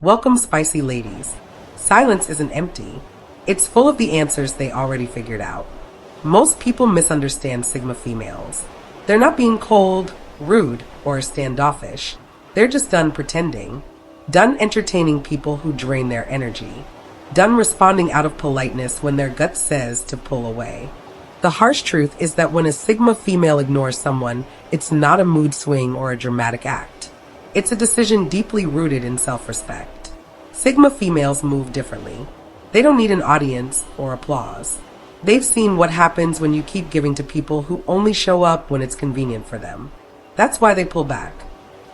Welcome, spicy ladies. Silence isn't empty. It's full of the answers they already figured out. Most people misunderstand Sigma females. They're not being cold, rude, or standoffish. They're just done pretending. Done entertaining people who drain their energy. Done responding out of politeness when their gut says to pull away. The harsh truth is that when a Sigma female ignores someone, it's not a mood swing or a dramatic act. It's a decision deeply rooted in self-respect. Sigma females move differently. They don't need an audience or applause. They've seen what happens when you keep giving to people who only show up when it's convenient for them. That's why they pull back.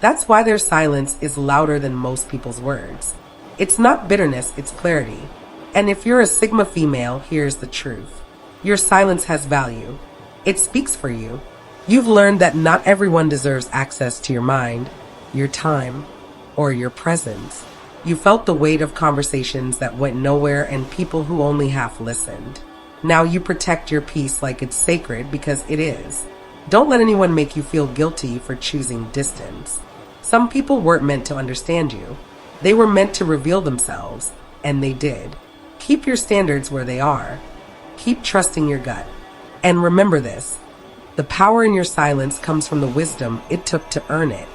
That's why their silence is louder than most people's words. It's not bitterness, it's clarity. And if you're a Sigma female, here's the truth. Your silence has value. It speaks for you. You've learned that not everyone deserves access to your mind, your time, or your presence. You felt the weight of conversations that went nowhere and people who only half listened. Now you protect your peace like it's sacred because it is. Don't let anyone make you feel guilty for choosing distance. Some people weren't meant to understand you. They were meant to reveal themselves, and they did. Keep your standards where they are. Keep trusting your gut. And remember this, the power in your silence comes from the wisdom it took to earn it.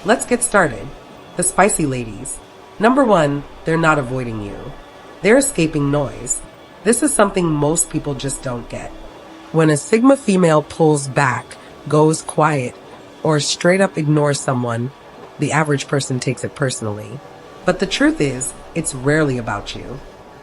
Let's get started. The spicy ladies. Number 1, they're not avoiding you. They're escaping noise. This is something most people just don't get. When a Sigma female pulls back, goes quiet, or straight up ignores someone, the average person takes it personally. But the truth is, it's rarely about you.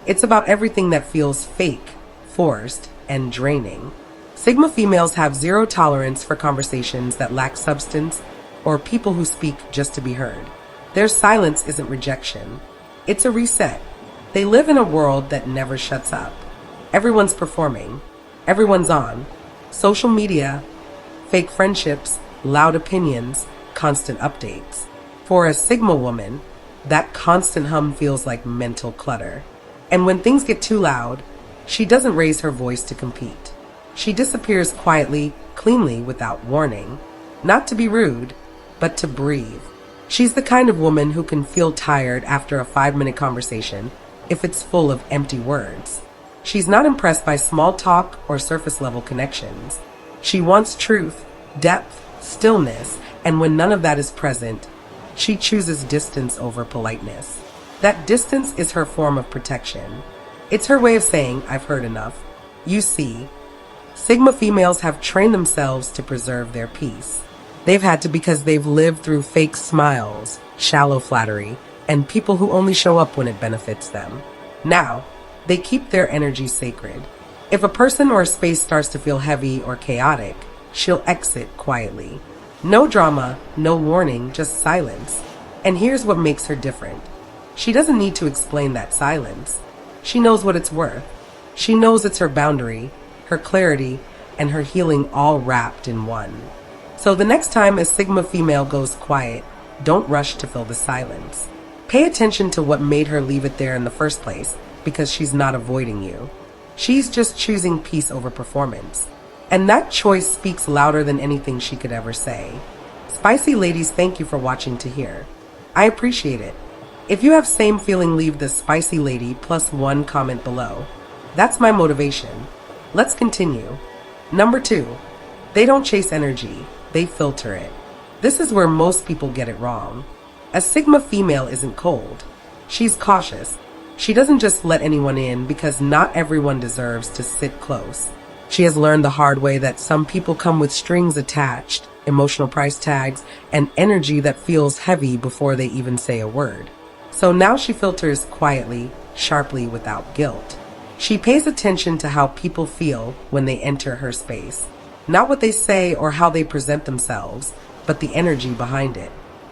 It's about everything that feels fake, forced, and draining. Sigma females have zero tolerance for conversations that lack substance or people who speak just to be heard. Their silence isn't rejection. It's a reset. They live in a world that never shuts up. Everyone's performing. Everyone's on. Social media, fake friendships, loud opinions, constant updates. For a Sigma woman, that constant hum feels like mental clutter. And when things get too loud, she doesn't raise her voice to compete. She disappears quietly, cleanly, without warning. Not to be rude, but to breathe. She's the kind of woman who can feel tired after a 5-minute conversation if it's full of empty words. She's not impressed by small talk or surface-level connections. She wants truth, depth, stillness, and when none of that is present, she chooses distance over politeness. That distance is her form of protection. It's her way of saying, I've heard enough. You see, Sigma females have trained themselves to preserve their peace. They've had to because they've lived through fake smiles, shallow flattery, and people who only show up when it benefits them. Now, they keep their energy sacred. If a person or a space starts to feel heavy or chaotic, she'll exit quietly. No drama, no warning, just silence. And here's what makes her different. She doesn't need to explain that silence. She knows what it's worth. She knows it's her boundary, her clarity, and her healing all wrapped in one. So the next time a Sigma female goes quiet, don't rush to fill the silence. Pay attention to what made her leave it there in the first place, because she's not avoiding you. She's just choosing peace over performance. And that choice speaks louder than anything she could ever say. Spicy ladies, thank you for watching to here. I appreciate it. If you have same feeling, leave the spicy lady +1 comment below. That's my motivation. Let's continue. Number 2, they don't chase energy, they filter it. This is where most people get it wrong. A Sigma female isn't cold. She's cautious. She doesn't just let anyone in because not everyone deserves to sit close. She has learned the hard way that some people come with strings attached, emotional price tags, and energy that feels heavy before they even say a word. So now she filters quietly, sharply, without guilt. She pays attention to how people feel when they enter her space. Not what they say or how they present themselves, but the energy behind it.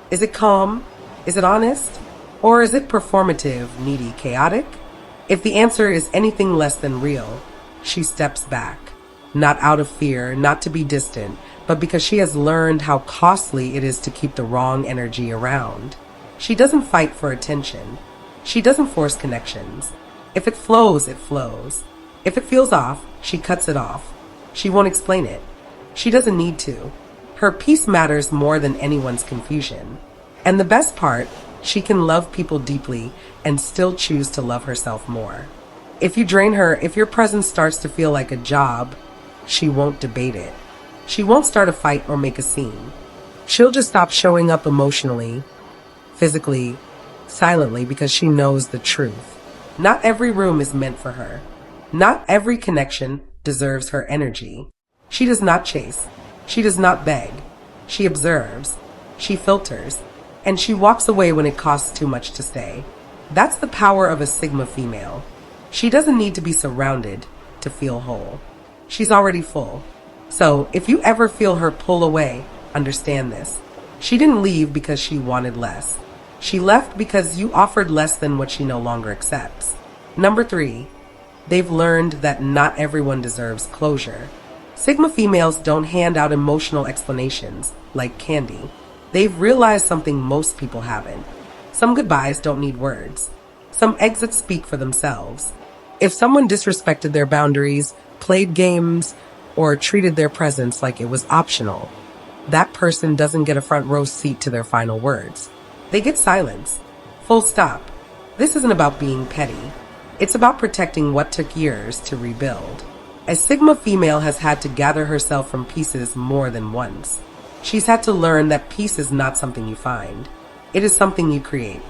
Is it calm? Is it honest? Or is it performative, needy, chaotic? If the answer is anything less than real, she steps back. Not out of fear, not to be distant, but because she has learned how costly it is to keep the wrong energy around. She doesn't fight for attention. She doesn't force connections. If it flows, it flows. If it feels off, she cuts it off. She won't explain it. She doesn't need to. Her peace matters more than anyone's confusion. And the best part, She can love people deeply and still choose to love herself more. If you drain her, if your presence starts to feel like a job, she won't debate it. She won't start a fight or make a scene. She'll just stop showing up emotionally, physically, silently, because she knows the truth. Not every room is meant for her. Not every connection deserves her energy. She does not chase. She does not beg. She observes. She filters. And she walks away when it costs too much to stay. That's the power of a Sigma female. She doesn't need to be surrounded to feel whole. She's already full. So if you ever feel her pull away, understand this. She didn't leave because she wanted less. She left because you offered less than what she no longer accepts. Number 3, they've learned that not everyone deserves closure. Sigma females don't hand out emotional explanations like candy. They've realized something most people haven't. Some goodbyes don't need words. Some exits speak for themselves. If someone disrespected their boundaries, played games, or treated their presence like it was optional, that person doesn't get a front row seat to their final words. They get silence. Full stop. This isn't about being petty. It's about protecting what took years to rebuild. A Sigma female has had to gather herself from pieces more than once. She's had to learn that peace is not something you find. It is something you create.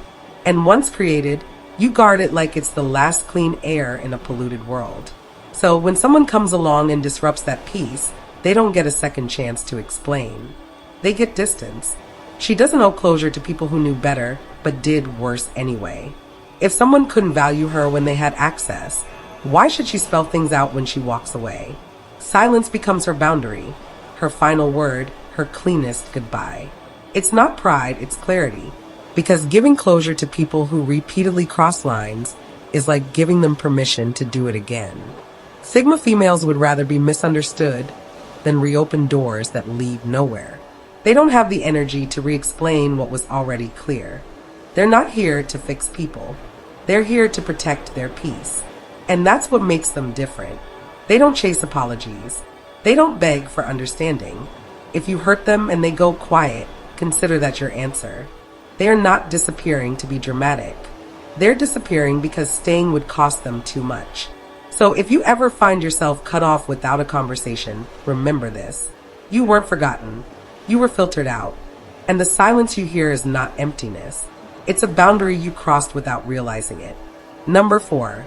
And once created, you guard it like it's the last clean air in a polluted world. So when someone comes along and disrupts that peace, they don't get a second chance to explain. They get distance. She doesn't owe closure to people who knew better, but did worse anyway. If someone couldn't value her when they had access, why should she spell things out when she walks away? Silence becomes her boundary, her final word, her cleanest goodbye. It's not pride, it's clarity. Because giving closure to people who repeatedly cross lines is like giving them permission to do it again. Sigma females would rather be misunderstood than reopen doors that lead nowhere. They don't have the energy to re-explain what was already clear. They're not here to fix people. They're here to protect their peace. And that's what makes them different. They don't chase apologies. They don't beg for understanding. If you hurt them and they go quiet, consider that your answer. They are not disappearing to be dramatic. They're disappearing because staying would cost them too much. So if you ever find yourself cut off without a conversation, remember this. You weren't forgotten. You were filtered out. And the silence you hear is not emptiness. It's a boundary you crossed without realizing it. Number 4,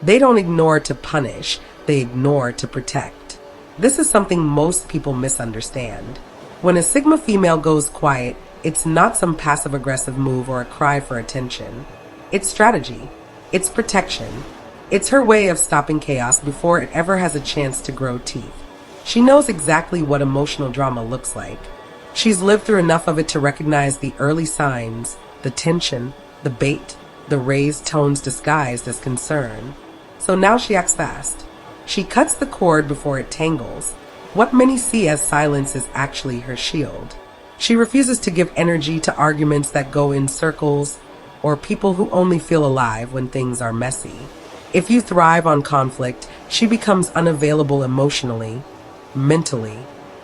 they don't ignore to punish, they ignore to protect. This is something most people misunderstand. When a Sigma female goes quiet, it's not some passive-aggressive move or a cry for attention. It's strategy. It's protection. It's her way of stopping chaos before it ever has a chance to grow teeth. She knows exactly what emotional drama looks like. She's lived through enough of it to recognize the early signs, the tension, the bait, the raised tones disguised as concern. So now she acts fast. She cuts the cord before it tangles. What many see as silence is actually her shield. She refuses to give energy to arguments that go in circles or people who only feel alive when things are messy. If you thrive on conflict, she becomes unavailable emotionally, mentally,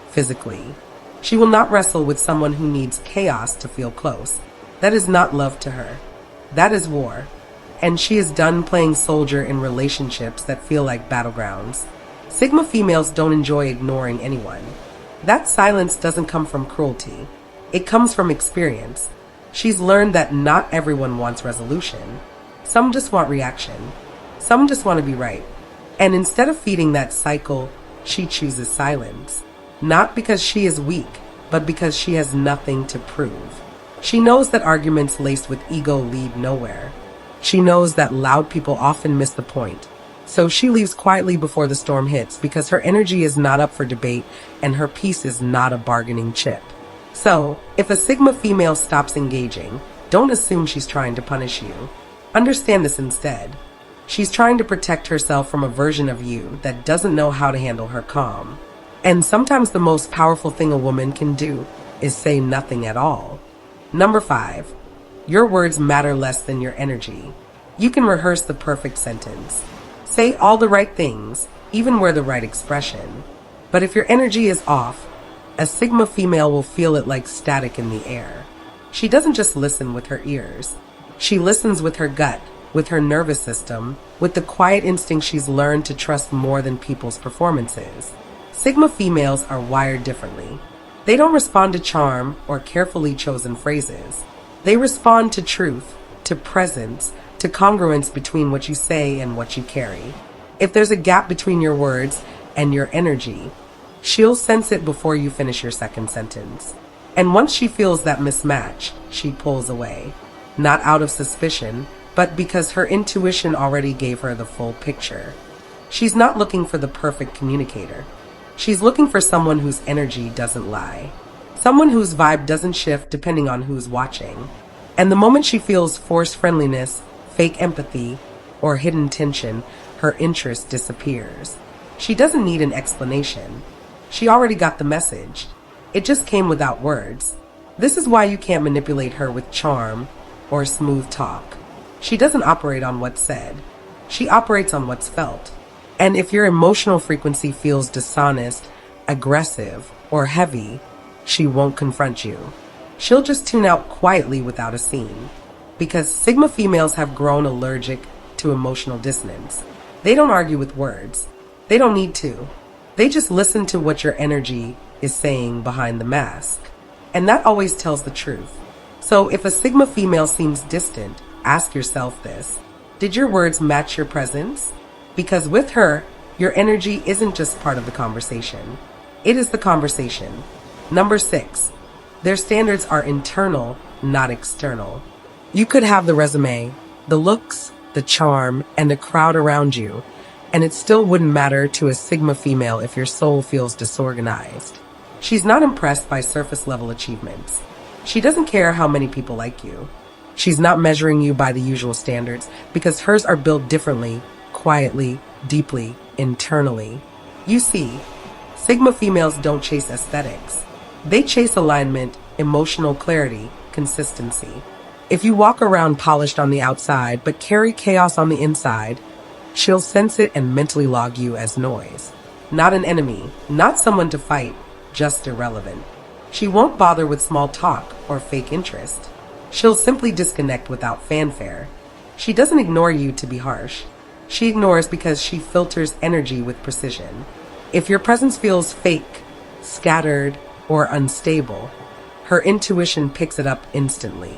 physically. She will not wrestle with someone who needs chaos to feel close. That is not love to her. That is war. And she is done playing soldier in relationships that feel like battlegrounds. Sigma females don't enjoy ignoring anyone. That silence doesn't come from cruelty. It comes from experience. She's learned that not everyone wants resolution. Some just want reaction. Some just want to be right. And instead of feeding that cycle, she chooses silence. Not because she is weak, but because she has nothing to prove. She knows that arguments laced with ego lead nowhere. She knows that loud people often miss the point. So she leaves quietly before the storm hits because her energy is not up for debate and her peace is not a bargaining chip. So, if a Sigma female stops engaging, don't assume she's trying to punish you. Understand this instead. She's trying to protect herself from a version of you that doesn't know how to handle her calm. And sometimes the most powerful thing a woman can do is say nothing at all. Number 5, your words matter less than your energy. You can rehearse the perfect sentence. Say all the right things, even wear the right expression. But if your energy is off, a Sigma female will feel it like static in the air. She doesn't just listen with her ears. She listens with her gut, with her nervous system, with the quiet instinct she's learned to trust more than people's performances. Sigma females are wired differently. They don't respond to charm or carefully chosen phrases. They respond to truth, to presence, to congruence between what you say and what you carry. If there's a gap between your words and your energy, she'll sense it before you finish your second sentence. And once she feels that mismatch, she pulls away. Not out of suspicion, but because her intuition already gave her the full picture. She's not looking for the perfect communicator. She's looking for someone whose energy doesn't lie. Someone whose vibe doesn't shift depending on who's watching. And the moment she feels forced friendliness, fake empathy, or hidden tension, her interest disappears. She doesn't need an explanation. She already got the message. It just came without words. This is why you can't manipulate her with charm or smooth talk. She doesn't operate on what's said. She operates on what's felt. And if your emotional frequency feels dishonest, aggressive, or heavy, she won't confront you. She'll just tune out quietly without a scene. Because Sigma females have grown allergic to emotional dissonance. They don't argue with words. They don't need to. They just listen to what your energy is saying behind the mask. And that always tells the truth. So if a Sigma female seems distant, ask yourself this. Did your words match your presence? Because with her, your energy isn't just part of the conversation. It is the conversation. Number 6, their standards are internal, not external. You could have the resume, the looks, the charm, and the crowd around you, and it still wouldn't matter to a Sigma female if your soul feels disorganized. She's not impressed by surface-level achievements. She doesn't care how many people like you. She's not measuring you by the usual standards because hers are built differently, quietly, deeply, internally. You see, Sigma females don't chase aesthetics. They chase alignment, emotional clarity, consistency. If you walk around polished on the outside but carry chaos on the inside, she'll sense it and mentally log you as noise. Not an enemy, not someone to fight, just irrelevant. She won't bother with small talk or fake interest. She'll simply disconnect without fanfare. She doesn't ignore you to be harsh. She ignores because she filters energy with precision. If your presence feels fake, scattered, or unstable, her intuition picks it up instantly.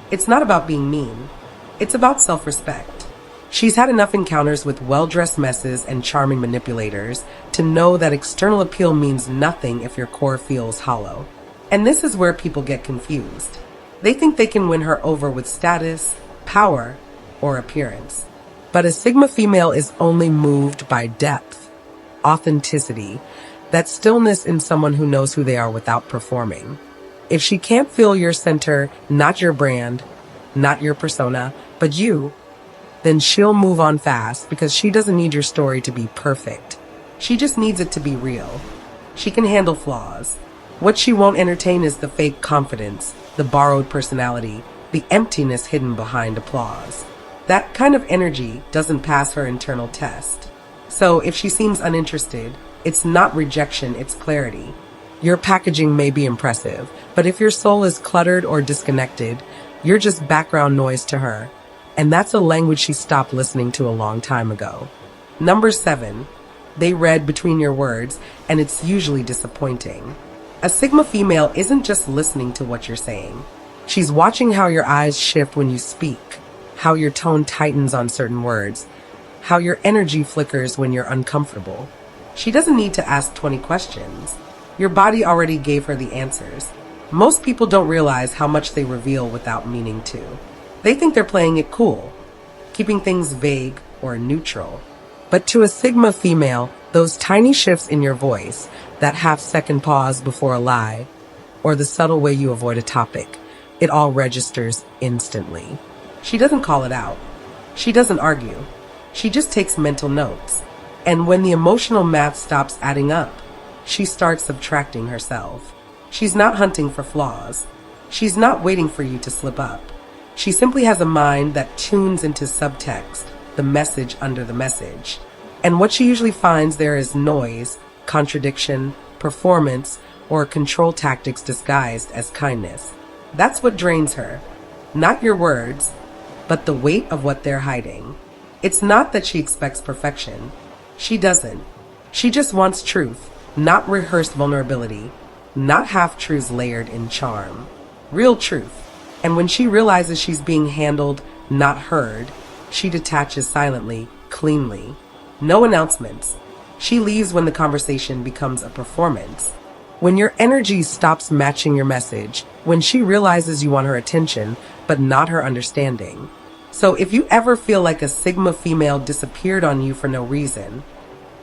It's not about being mean. It's about self-respect. She's had enough encounters with well-dressed messes and charming manipulators to know that external appeal means nothing if your core feels hollow. And this is where people get confused. They think they can win her over with status, power, or appearance. But a Sigma female is only moved by depth, authenticity, that stillness in someone who knows who they are without performing. If she can't feel your center, not your brand, not your persona, but you, then she'll move on fast because she doesn't need your story to be perfect. She just needs it to be real. She can handle flaws. What she won't entertain is the fake confidence, the borrowed personality, the emptiness hidden behind applause. That kind of energy doesn't pass her internal test. So if she seems uninterested, it's not rejection, it's clarity. Your packaging may be impressive, but if your soul is cluttered or disconnected, you're just background noise to her. And that's a language she stopped listening to a long time ago. Number 7, they read between your words, and it's usually disappointing. A Sigma female isn't just listening to what you're saying. She's watching how your eyes shift when you speak, how your tone tightens on certain words, how your energy flickers when you're uncomfortable. She doesn't need to ask 20 questions. Your body already gave her the answers. Most people don't realize how much they reveal without meaning to. They think they're playing it cool, keeping things vague or neutral. But to a Sigma female, those tiny shifts in your voice, that half-second pause before a lie, or the subtle way you avoid a topic, it all registers instantly. She doesn't call it out. She doesn't argue. She just takes mental notes. And when the emotional math stops adding up, she starts subtracting herself. She's not hunting for flaws. She's not waiting for you to slip up. She simply has a mind that tunes into subtext, the message under the message. And what she usually finds there is noise, contradiction, performance, or control tactics disguised as kindness. That's what drains her. Not your words, but the weight of what they're hiding. It's not that she expects perfection. She doesn't. She just wants truth, not rehearsed vulnerability, not half-truths layered in charm. Real truth. And when she realizes she's being handled, not heard, she detaches silently, cleanly. No announcements. She leaves when the conversation becomes a performance. When your energy stops matching your message, when she realizes you want her attention, but not her understanding. So if you ever feel like a Sigma female disappeared on you for no reason,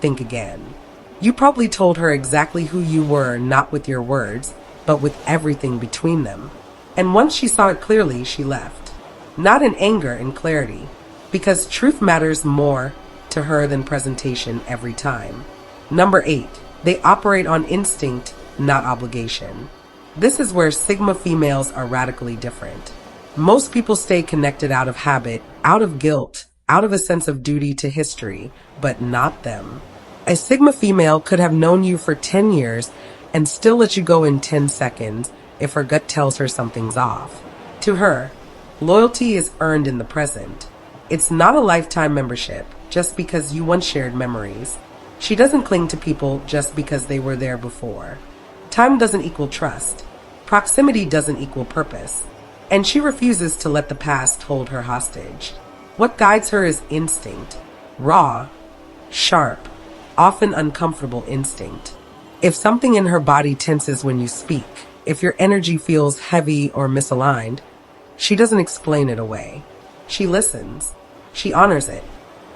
think again. You probably told her exactly who you were, not with your words, but with everything between them. And once she saw it clearly, she left. Not in anger, in clarity. Because truth matters more to her than presentation every time. Number 8, they operate on instinct, not obligation. This is where Sigma females are radically different. Most people stay connected out of habit, out of guilt, out of a sense of duty to history, but not them. A Sigma female could have known you for 10 years and still let you go in 10 seconds if her gut tells her something's off. To her, loyalty is earned in the present. It's not a lifetime membership just because you once shared memories. She doesn't cling to people just because they were there before. Time doesn't equal trust. Proximity doesn't equal purpose. And she refuses to let the past hold her hostage. What guides her is instinct. Raw, sharp, often uncomfortable instinct. If something in her body tenses when you speak, if your energy feels heavy or misaligned, she doesn't explain it away. She listens. She honors it.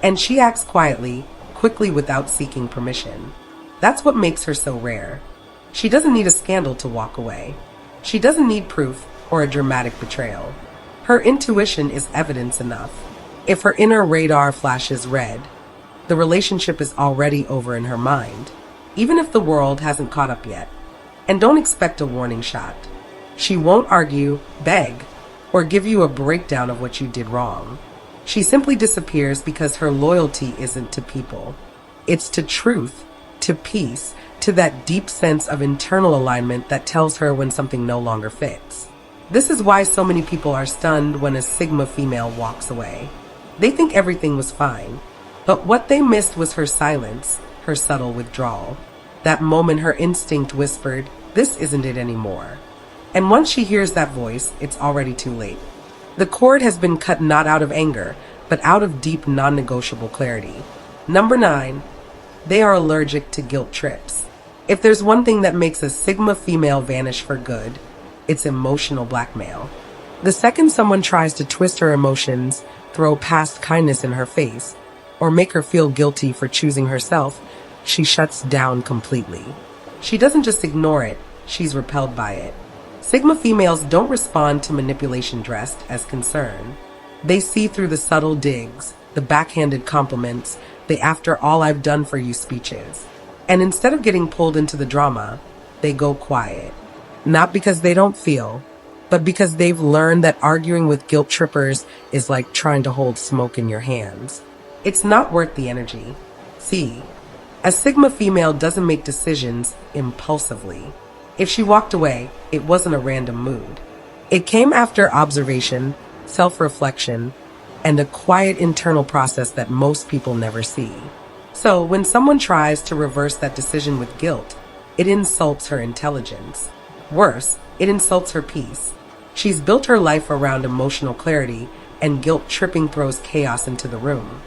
And she acts quietly, quickly without seeking permission. That's what makes her so rare. She doesn't need a scandal to walk away. She doesn't need proof or a dramatic betrayal. Her intuition is evidence enough. If her inner radar flashes red, the relationship is already over in her mind, even if the world hasn't caught up yet. And don't expect a warning shot. She won't argue, beg, or give you a breakdown of what you did wrong. She simply disappears because her loyalty isn't to people. It's to truth, to peace, to that deep sense of internal alignment that tells her when something no longer fits. This is why so many people are stunned when a Sigma female walks away. They think everything was fine, but what they missed was her silence, her subtle withdrawal. That moment her instinct whispered, "This isn't it anymore." And once she hears that voice, it's already too late. The cord has been cut not out of anger, but out of deep non-negotiable clarity. Number 9, they are allergic to guilt trips. If there's one thing that makes a Sigma female vanish for good, it's emotional blackmail. The second someone tries to twist her emotions, throw past kindness in her face, or make her feel guilty for choosing herself, she shuts down completely. She doesn't just ignore it, she's repelled by it. Sigma females don't respond to manipulation dressed as concern. They see through the subtle digs, the backhanded compliments, the "after all I've done for you" speeches. And instead of getting pulled into the drama, they go quiet. Not because they don't feel, but because they've learned that arguing with guilt trippers is like trying to hold smoke in your hands. It's not worth the energy. See, a Sigma female doesn't make decisions impulsively. If she walked away, it wasn't a random mood. It came after observation, self-reflection, and a quiet internal process that most people never see. So when someone tries to reverse that decision with guilt, it insults her intelligence. Worse, it insults her peace. She's built her life around emotional clarity, and guilt tripping throws chaos into the room.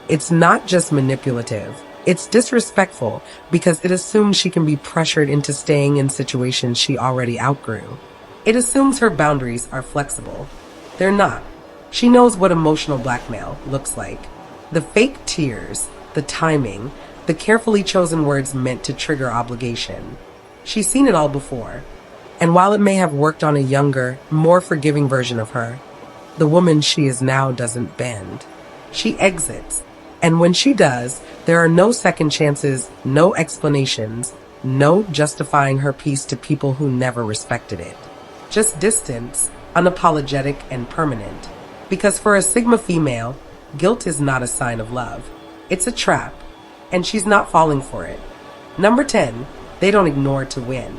It's not just manipulative. It's disrespectful because it assumes she can be pressured into staying in situations she already outgrew. It assumes her boundaries are flexible. They're not. She knows what emotional blackmail looks like. The fake tears, the timing, the carefully chosen words meant to trigger obligation. She's seen it all before. And while it may have worked on a younger, more forgiving version of her, the woman she is now doesn't bend. She exits. And when she does, there are no second chances, no explanations, no justifying her peace to people who never respected it. Just distance, unapologetic and permanent. Because for a Sigma female, guilt is not a sign of love. It's a trap, and she's not falling for it. Number 10, they don't ignore to win.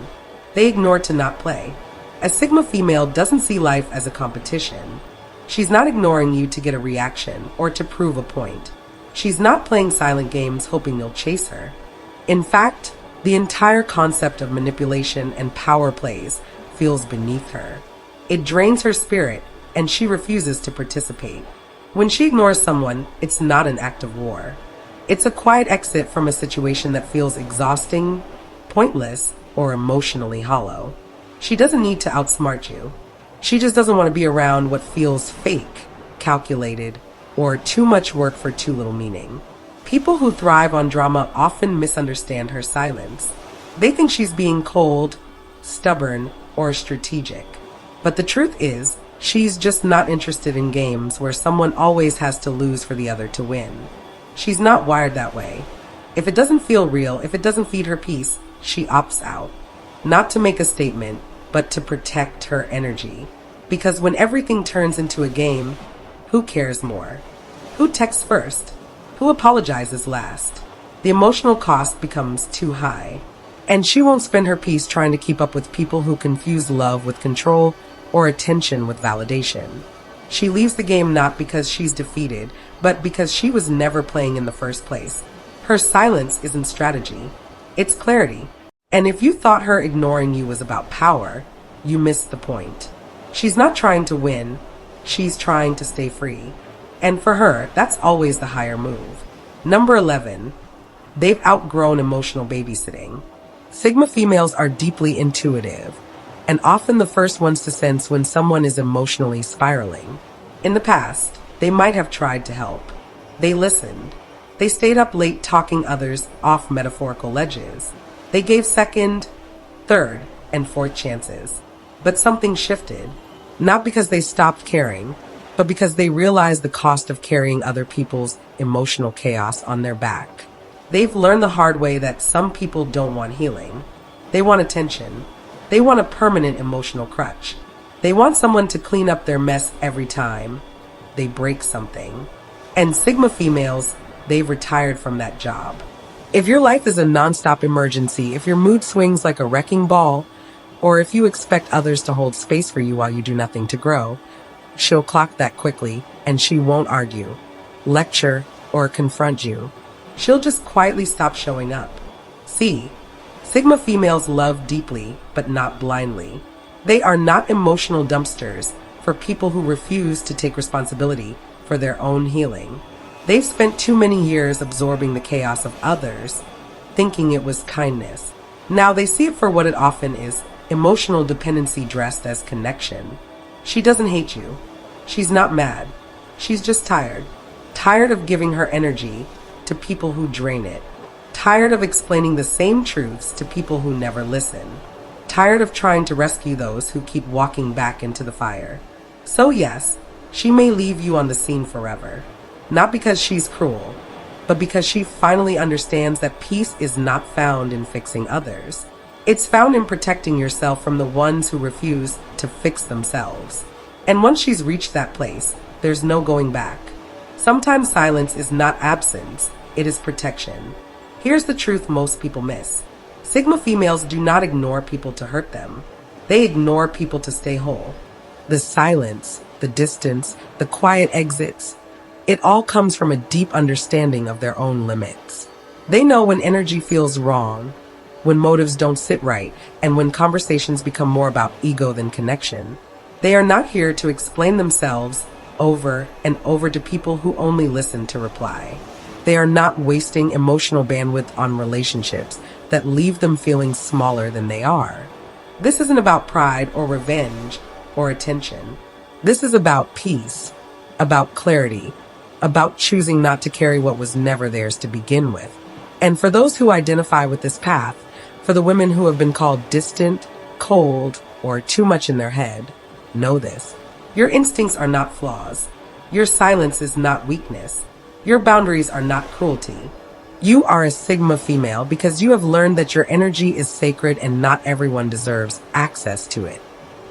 They ignore to not play. A Sigma female doesn't see life as a competition. She's not ignoring you to get a reaction or to prove a point. She's not playing silent games hoping you'll chase her. In fact, the entire concept of manipulation and power plays feels beneath her. It drains her spirit, and she refuses to participate. When she ignores someone, it's not an act of war. It's a quiet exit from a situation that feels exhausting, pointless, or emotionally hollow. She doesn't need to outsmart you. She just doesn't want to be around what feels fake, calculated, or too much work for too little meaning. People who thrive on drama often misunderstand her silence. They think she's being cold, stubborn, or strategic. But the truth is, she's just not interested in games where someone always has to lose for the other to win. She's not wired that way. If it doesn't feel real, if it doesn't feed her peace, she opts out. Not to make a statement, but to protect her energy. Because when everything turns into a game, who cares more? Who texts first? Who apologizes last? The emotional cost becomes too high. And she won't spend her peace trying to keep up with people who confuse love with control or attention with validation. She leaves the game not because she's defeated, but because she was never playing in the first place. Her silence isn't strategy, it's clarity. And if you thought her ignoring you was about power, you missed the point. She's not trying to win, she's trying to stay free. And for her, that's always the higher move. Number 11, they've outgrown emotional babysitting. Sigma females are deeply intuitive, and often the first ones to sense when someone is emotionally spiraling. In the past, they might have tried to help. They listened. They stayed up late talking others off metaphorical ledges. They gave second, third, and fourth chances. But something shifted. Not because they stopped caring, but because they realized the cost of carrying other people's emotional chaos on their back. They've learned the hard way that some people don't want healing. They want attention. They want a permanent emotional crutch. They want someone to clean up their mess every time they break something. And Sigma females, they've retired from that job. If your life is a nonstop emergency, if your mood swings like a wrecking ball, or if you expect others to hold space for you while you do nothing to grow, she'll clock that quickly, and she won't argue, lecture, or confront you. She'll just quietly stop showing up. See, Sigma females love deeply, but not blindly. They are not emotional dumpsters for people who refuse to take responsibility for their own healing. They've spent too many years absorbing the chaos of others, thinking it was kindness. Now they see it for what it often is, emotional dependency dressed as connection. She doesn't hate you. She's not mad. She's just tired. Tired of giving her energy to people who drain it. Tired of explaining the same truths to people who never listen. Tired of trying to rescue those who keep walking back into the fire. So yes, she may leave you on the scene forever. Not because she's cruel, but because she finally understands that peace is not found in fixing others. It's found in protecting yourself from the ones who refuse to fix themselves. And once she's reached that place, there's no going back. Sometimes silence is not absence, it is protection. Here's the truth most people miss. Sigma females do not ignore people to hurt them. They ignore people to stay whole. The silence, the distance, the quiet exits, it all comes from a deep understanding of their own limits. They know when energy feels wrong, when motives don't sit right, and when conversations become more about ego than connection. They are not here to explain themselves over and over to people who only listen to reply. They are not wasting emotional bandwidth on relationships that leave them feeling smaller than they are. This isn't about pride or revenge or attention. This is about peace, about clarity, about choosing not to carry what was never theirs to begin with. And for those who identify with this path, for the women who have been called distant, cold, or too much in their head, know this. Your instincts are not flaws. Your silence is not weakness. Your boundaries are not cruelty. You are a Sigma female because you have learned that your energy is sacred and not everyone deserves access to it.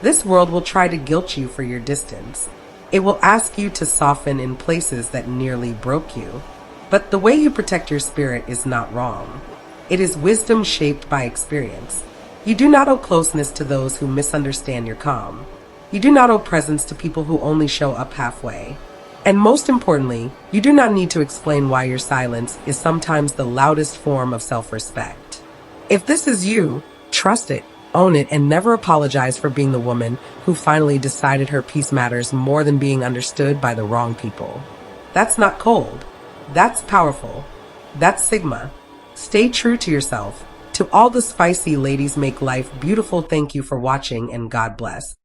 This world will try to guilt you for your distance. It will ask you to soften in places that nearly broke you. But the way you protect your spirit is not wrong. It is wisdom shaped by experience. You do not owe closeness to those who misunderstand your calm. You do not owe presence to people who only show up halfway. And most importantly, you do not need to explain why your silence is sometimes the loudest form of self-respect. If this is you, trust it, own it, and never apologize for being the woman who finally decided her peace matters more than being understood by the wrong people. That's not cold. That's powerful. That's Sigma. Stay true to yourself. To all the spicy ladies, make life beautiful. Thank you for watching, and God bless.